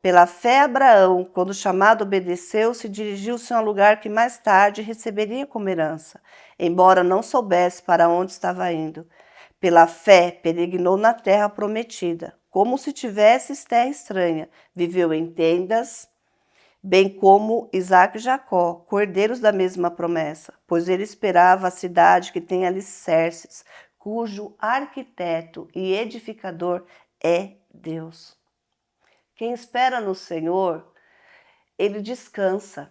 Pela fé, Abraão, quando chamado, obedeceu, se dirigiu-se a um lugar que mais tarde receberia como herança, embora não soubesse para onde estava indo. Pela fé, peregrinou na terra prometida, como se tivesse terra estranha. Viveu em tendas, bem como Isaque e Jacó, cordeiros da mesma promessa, pois ele esperava a cidade que tem alicerces, cujo arquiteto e edificador é Deus. Quem espera no Senhor, ele descansa.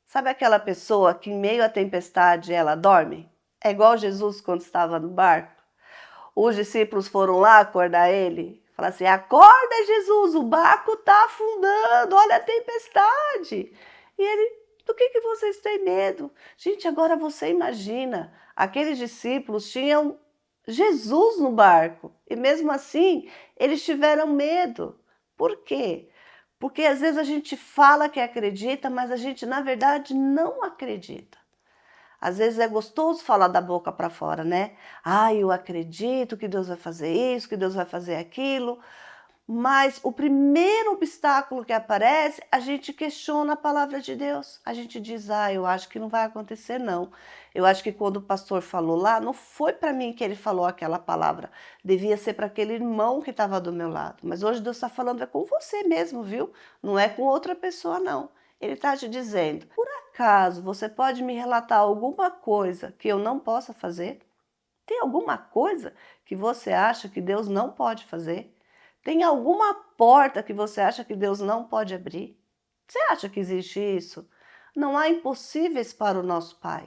Sabe aquela pessoa que em meio à tempestade ela dorme? É igual Jesus quando estava no barco. Os discípulos foram lá acordar ele. Falaram assim, acorda Jesus, o barco está afundando, olha a tempestade. E ele, do que vocês têm medo? Gente, agora você imagina, aqueles discípulos tinham Jesus no barco. E mesmo assim, eles tiveram medo. Por quê? Porque às vezes a gente fala que acredita, mas a gente na verdade não acredita. Às vezes é gostoso falar da boca para fora, né? Ah, eu acredito que Deus vai fazer isso, que Deus vai fazer aquilo. Mas o primeiro obstáculo que aparece, a gente questiona a palavra de Deus. A gente diz, eu acho que não vai acontecer não. Eu acho que quando o pastor falou lá, não foi para mim que ele falou aquela palavra. Devia ser para aquele irmão que estava do meu lado. Mas hoje Deus está falando é com você mesmo, viu? Não é com outra pessoa não. Ele está te dizendo, por acaso você pode me relatar alguma coisa que eu não possa fazer? Tem alguma coisa que você acha que Deus não pode fazer? Tem alguma porta que você acha que Deus não pode abrir? Você acha que existe isso? Não há impossíveis para o nosso Pai.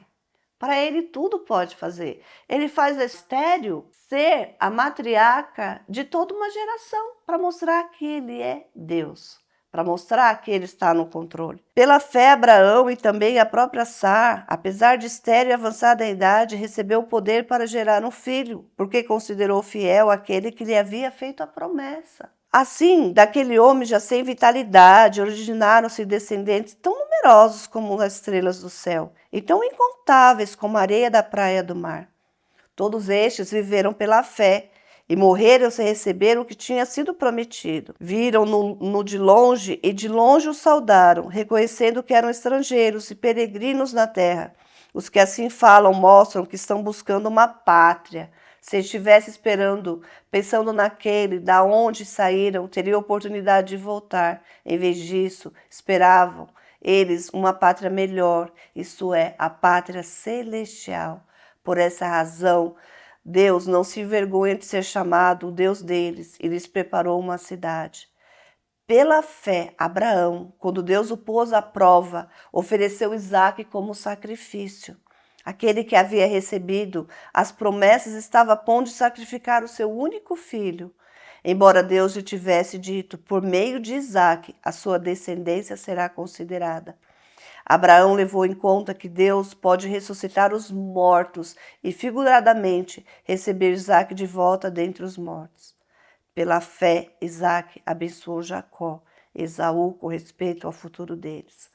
Para Ele tudo pode fazer. Ele faz a estéreo ser a matriarca de toda uma geração para mostrar que Ele é Deus, para mostrar que Ele está no controle. Pela fé, Abraão e também a própria Sara, apesar de estéril e avançada em idade, recebeu o poder para gerar um filho, porque considerou fiel aquele que lhe havia feito a promessa. Assim, daquele homem já sem vitalidade, originaram-se descendentes tão numerosos como as estrelas do céu, e tão incontáveis como a areia da praia do mar. Todos estes viveram pela fé, e morreram sem receber o que tinha sido prometido. Viram-no de longe, e de longe o saudaram, reconhecendo que eram estrangeiros e peregrinos na terra. Os que assim falam mostram que estão buscando uma pátria. Se estivesse esperando, pensando naquele da onde saíram, teria oportunidade de voltar. Em vez disso, esperavam eles uma pátria melhor, isto é, a pátria celestial. Por essa razão, Deus não se envergonha de ser chamado o Deus deles e lhes preparou uma cidade. Pela fé, Abraão, quando Deus o pôs à prova, ofereceu Isaque como sacrifício. Aquele que havia recebido as promessas estava a ponto de sacrificar o seu único filho. Embora Deus lhe tivesse dito, por meio de Isaque, a sua descendência será considerada. Abraão levou em conta que Deus pode ressuscitar os mortos e, figuradamente, receber Isaque de volta dentre os mortos. Pela fé, Isaque abençoou Jacó, Esaú, com respeito ao futuro deles.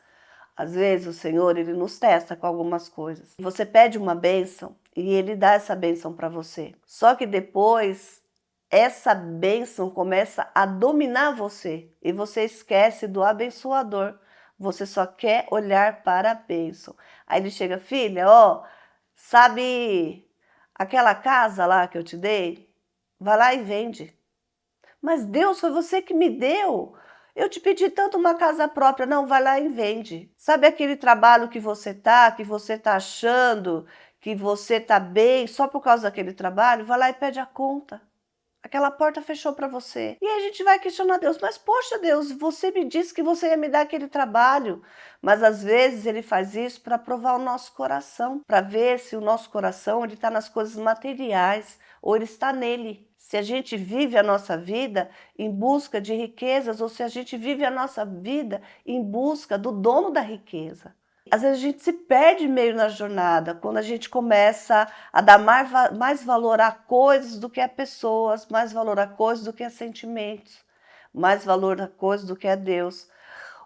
Às vezes o Senhor, ele nos testa com algumas coisas. Você pede uma bênção e ele dá essa bênção para você. Só que depois essa bênção começa a dominar você e você esquece do abençoador. Você só quer olhar para a bênção. Aí ele chega, filha, sabe aquela casa lá que eu te dei? Vai lá e vende. Mas Deus, foi você que me deu. Eu te pedi tanto uma casa própria. Não, vai lá e vende. Sabe aquele trabalho que você tá achando que você tá bem só por causa daquele trabalho? Vai lá e pede a conta. Aquela porta fechou para você. E aí a gente vai questionar Deus, mas poxa Deus, você me disse que você ia me dar aquele trabalho. Mas às vezes ele faz isso para provar o nosso coração, para ver se o nosso coração ele está nas coisas materiais ou ele está nele. Se a gente vive a nossa vida em busca de riquezas ou se a gente vive a nossa vida em busca do dono da riqueza. Às vezes a gente se perde meio na jornada, quando a gente começa a dar mais valor a coisas do que a pessoas, mais valor a coisas do que a sentimentos, mais valor a coisas do que a Deus.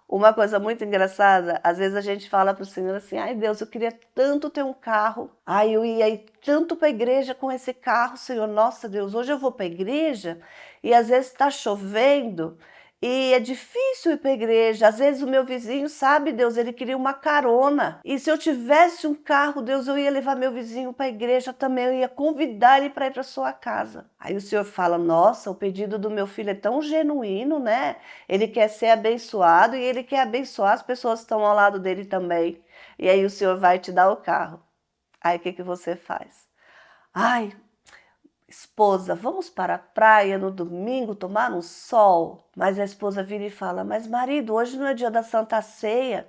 Uma coisa muito engraçada, às vezes a gente fala para o Senhor assim, ai Deus, eu queria tanto ter um carro, ai eu ia ir tanto para a igreja com esse carro, Senhor, nossa Deus, hoje eu vou para a igreja e às vezes está chovendo E é difícil ir para a igreja. Às vezes o meu vizinho, sabe, Deus, ele queria uma carona. E se eu tivesse um carro, Deus, eu ia levar meu vizinho para a igreja também, eu ia convidar ele para ir para sua casa. Aí o Senhor fala: nossa, o pedido do meu filho é tão genuíno, né? Ele quer ser abençoado e ele quer abençoar as pessoas que estão ao lado dele também. E aí o Senhor vai te dar o carro. Aí o que que você faz? Ai, esposa, vamos para a praia no domingo tomar um sol? Mas a esposa vira e fala: mas marido, hoje não é dia da Santa Ceia.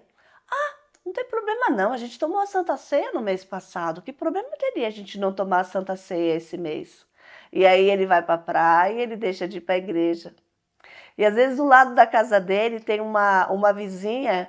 Não tem problema não, a gente tomou a Santa Ceia no mês passado. Que problema teria a gente não tomar a Santa Ceia esse mês? E aí ele vai para a praia e ele deixa de ir para a igreja. E às vezes do lado da casa dele tem uma vizinha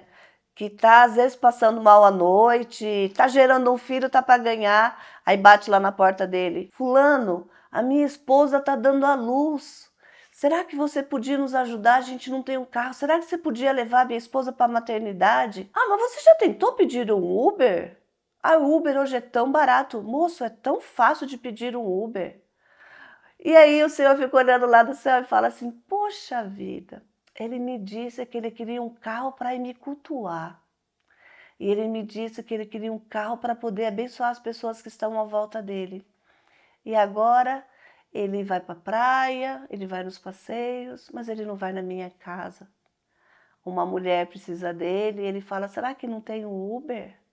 que tá às vezes passando mal à noite, tá gerando um filho, tá para ganhar, aí bate lá na porta dele: fulano, a minha esposa tá dando à luz. Será que você podia nos ajudar? A gente não tem um carro. Será que você podia levar minha esposa para a maternidade? Ah, mas você já tentou pedir um Uber? Ah, o Uber hoje é tão barato. Moço, é tão fácil de pedir um Uber. E aí o Senhor fica olhando lá do céu e fala assim: poxa vida, ele me disse que ele queria um carro para ir me cultuar. E ele me disse que ele queria um carro para poder abençoar as pessoas que estão à volta dele. E agora ele vai para a praia, ele vai nos passeios, mas ele não vai na minha casa. Uma mulher precisa dele e ele fala: será que não tem um Uber?